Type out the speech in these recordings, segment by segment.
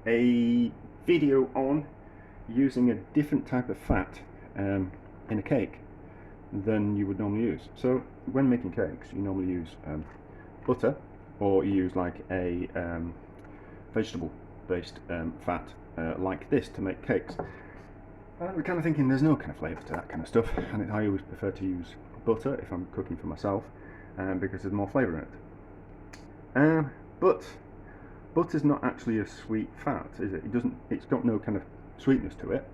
a video on using a different type of fat in a cake than you would normally use. So when making cakes, you normally use butter, or you use like a vegetable-based fat like this to make cakes. We're kind of thinking there's no kind of flavour to that kind of stuff, and I always prefer to use butter if I'm cooking for myself, because there's more flavour in it. But butter's not actually a sweet fat, is it? It's got no kind of sweetness to it.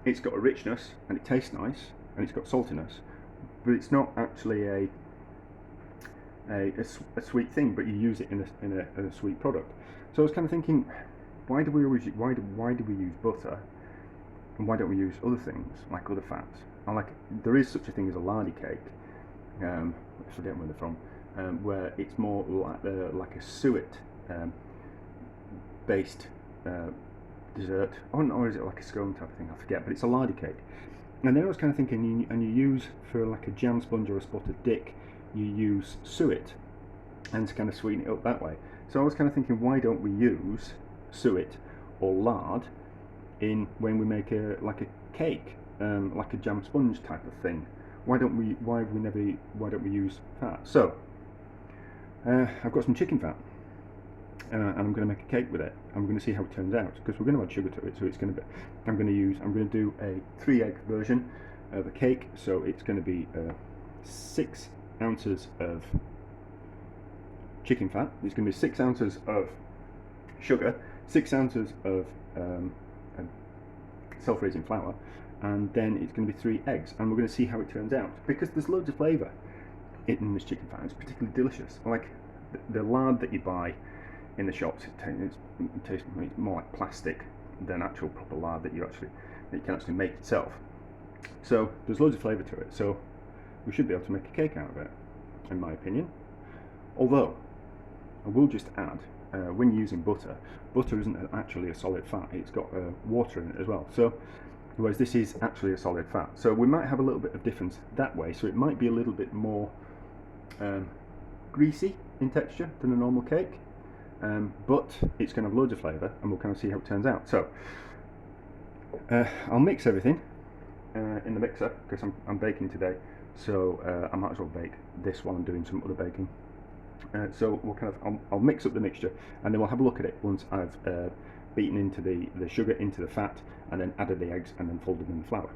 It's got a richness, and it tastes nice, and it's got saltiness, but it's not actually a sweet thing. But you use it in a sweet product. So I was kind of thinking, why do we use butter, and why don't we use other things like other fats? There is such a thing as a lardy cake. I forget where they're from, where it's more like a suet based dessert, or is it like a scone type of thing? I forget, but it's a lardy cake. And then I was kind of thinking, and you use for like a jam sponge or a spotted dick, you use suet, and to kind of sweeten it up that way. So I was kind of thinking, why don't we use suet or lard when we make a cake, like a jam sponge type of thing? Why don't we use fat? So I've got some chicken fat, and I'm going to make a cake with it. I'm going to see how it turns out, because we're going to add sugar to it. So it's going to be, I'm going to do a 3-egg version of a cake. So it's going to be 6 ounces of chicken fat. It's going to be 6 ounces of sugar, 6 ounces of self-raising flour, and then it's going to be 3 eggs. And we're going to see how it turns out, because there's loads of flavour in this chicken fat. It's particularly delicious. Like the lard that you buy in the shops, it tastes more like plastic than actual proper lard that you can actually make yourself. So there's loads of flavour to it. So we should be able to make a cake out of it, in my opinion. Although I will just add, when using butter isn't actually a solid fat. It's got water in it as well. So whereas this is actually a solid fat. So we might have a little bit of difference that way. So it might be a little bit more greasy in texture than a normal cake, but it's going to have loads of flavour, and we'll kind of see how it turns out. So I'll mix everything in the mixer, because I'm baking today, so I might as well bake this while I'm doing some other baking. So I'll mix up the mixture, and then we'll have a look at it once I've beaten into the sugar into the fat, and then added the eggs, and then folded in the flour.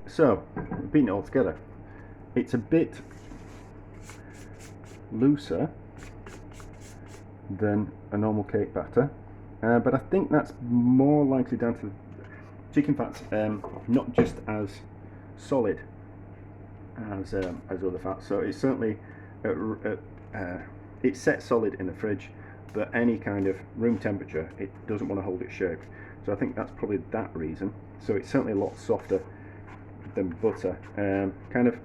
So beating it all together, it's a bit looser than a normal cake batter, but I think that's more likely down to chicken fat's not just as solid as other fats. So it's certainly it's set solid in the fridge, but any kind of room temperature, it doesn't want to hold its shape. So I think that's probably that reason. So it's certainly a lot softer than butter. Kind of,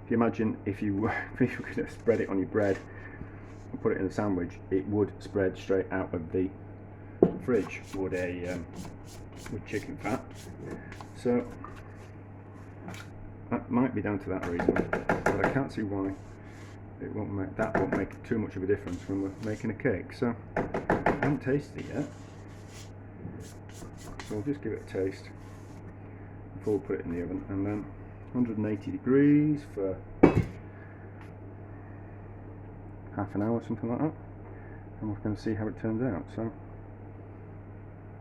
if you imagine if you were going to spread it on your bread and put it in a sandwich, it would spread straight out of the fridge with chicken fat. So that might be down to that reason, but I can't see why it won't make too much of a difference when we're making a cake. So I haven't tasted it yet, so we'll just give it a taste before we put it in the oven, and then 180 degrees for half an hour, something like that, and we're going to see how it turns out. So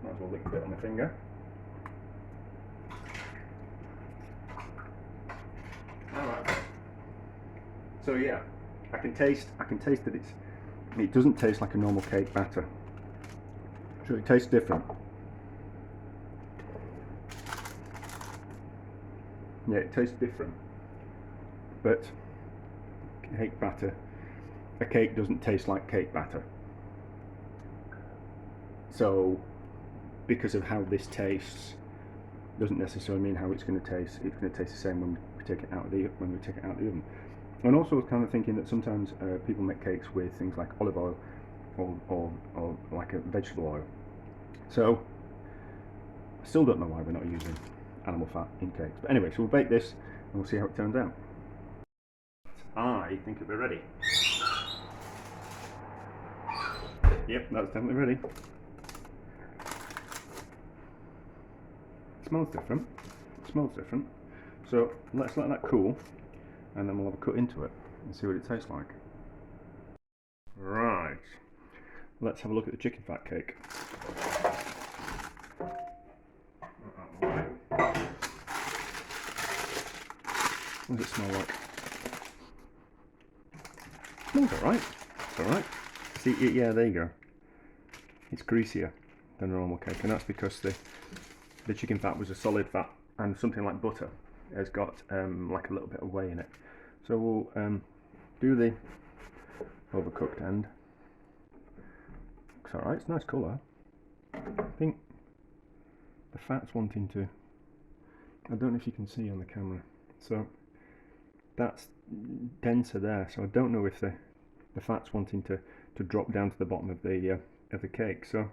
might as well lick a bit on my finger. Alright. So yeah, I can taste that it doesn't taste like a normal cake batter. So it tastes different. Yeah, it tastes different. But cake batter, a cake doesn't taste like cake batter. So because of how this tastes, doesn't necessarily mean how it's going to taste. It's going to taste the same when we take it out of the oven. And also, I was kind of thinking that sometimes people make cakes with things like olive oil or like a vegetable oil. So I still don't know why we're not using animal fat in cakes. But anyway, so we'll bake this and we'll see how it turns out. I think it'll be ready. Yep, that's definitely ready. Smells different. Smells different. So let's let that cool, and then we'll have a cut into it and see what it tastes like. Right. Let's have a look at the chicken fat cake. What does it smell like? Smells alright. It's alright. See, yeah, there you go. It's greasier than a normal cake, and that's because the chicken fat was a solid fat, and something like butter has got like a little bit of whey in it. So we'll do the overcooked end. Looks alright, it's a nice colour. I think the fat's wanting to, I don't know if you can see on the camera, so that's denser there, so I don't know if the fat's wanting to drop down to the bottom of the cake, so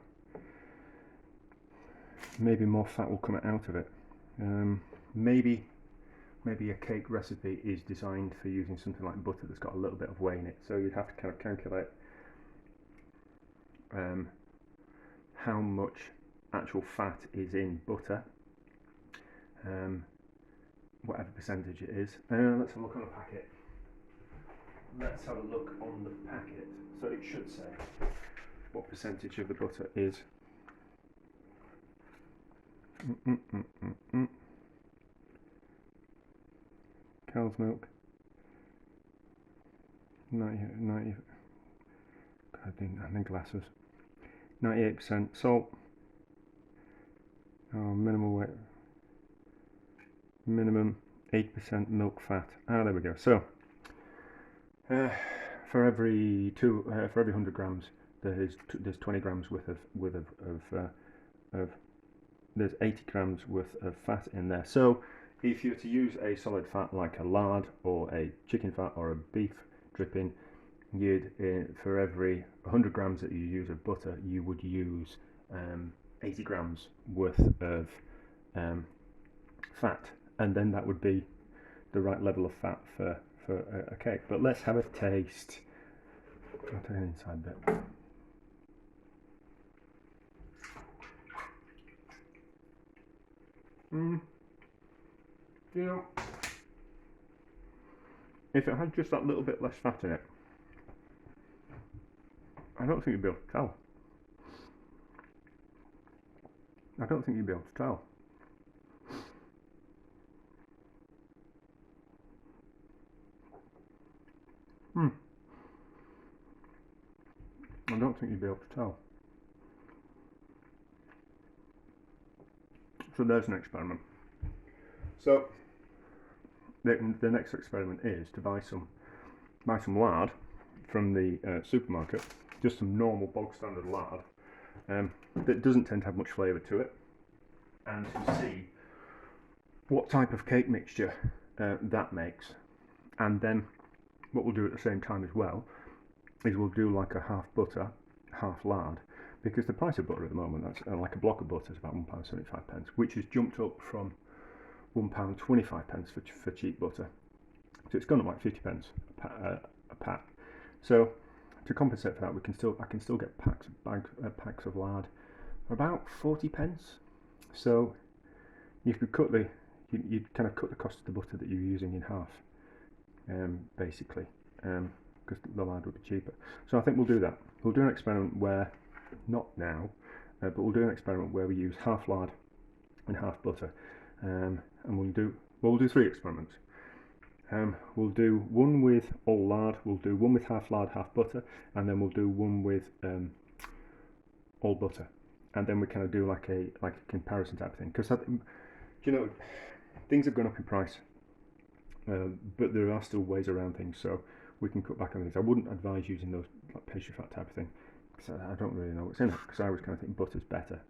maybe more fat will come out of it. Maybe a cake recipe is designed for using something like butter that's got a little bit of whey in it, so you'd have to kind of calculate how much actual fat is in butter, whatever percentage it is. Let's have a look on the packet. Let's have a look on the packet. So it should say what percentage of the butter is. Cow's milk. 90. I think glasses. 98% salt. Oh, minimal weight. Minimum 8% milk fat. There we go. So for every 100 grams, there's 20 grams worth of there's 80 grams worth of fat in there. So if you were to use a solid fat like a lard or a chicken fat or a beef dripping, you'd for every 100 grams that you use of butter, you would use 80 grams worth of fat, and then that would be the right level of fat for a cake. But let's have a taste. I'll take an inside bit. You know, if it had just that little bit less fat in it, I don't think you'd be able to tell. I don't think you'd be able to tell. I don't think you'd be able to tell. So there's an experiment. So the next experiment is to buy some lard from the supermarket, just some normal bog standard lard that doesn't tend to have much flavour to it, and to see what type of cake mixture that makes. And then what we'll do at the same time as well is we'll do like a half butter, half lard, because the price of butter at the moment, that's like a block of butter is about £1.75, which has jumped up from £1.25 for cheap butter. So it's gone up like 50p a pack. So to compensate for that, I can still get packs of lard for about 40p. So you could cut you'd kind of cut the cost of the butter that you're using in half, basically, because the lard would be cheaper. So I think we'll do that. We'll do an experiment where, not now, but we'll do an experiment where we use half lard and half butter, and we'll do 3 experiments. We'll do one with all lard, we'll do one with half lard, half butter, and then we'll do one with all butter, and then we kind of do like a comparison type of thing. Because you know, things have gone up in price, but there are still ways around things, so we can cut back on things. I wouldn't advise using those like pastry fat type of thing, because I don't really know what's in it. Because I always kind of think butter's better,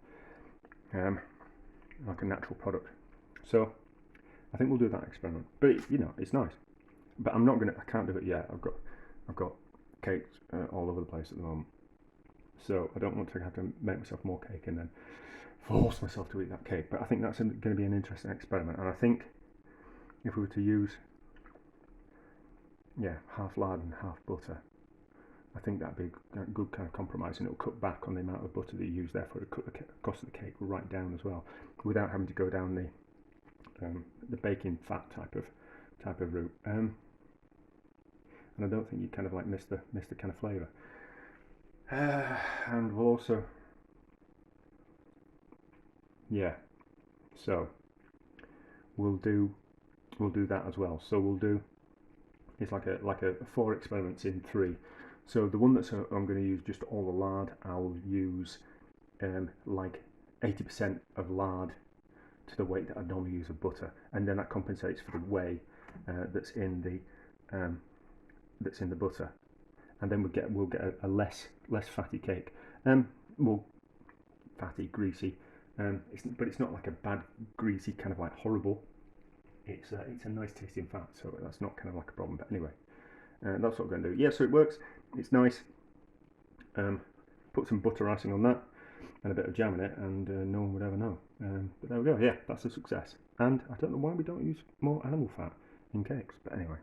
like a natural product. So I think we'll do that experiment. But you know, it's nice. But I can't do it yet. I've got cakes all over the place at the moment. So I don't want to have to make myself more cake and then force myself to eat that cake. But I think that's going to be an interesting experiment. And I think if we were to use half lard and half butter, I think that'd be a good kind of compromise, and it'll cut back on the amount of butter that you use. Therefore, it'll cut the cost of the cake right down as well, without having to go down the baking fat type of route. And I don't think you kind of like miss the kind of flavour. And we'll also, yeah. So we'll do that as well. So we'll do, it's like a 4 experiments in 3. So the one that's I'm going to use just all the lard, I'll use like 80% of lard to the weight that I normally use of butter, and then that compensates for the whey that's in the butter, and then we'll get a less fatty cake. More fatty, greasy, but it's not like a bad greasy kind of like horrible. It's a nice tasting fat, so that's not kind of like a problem. But anyway, that's what we're going to do. Yeah, so it works. It's nice. Put some butter icing on that and a bit of jam in it, and no one would ever know. But there we go. Yeah, that's a success. And I don't know why we don't use more animal fat in cakes, but anyway.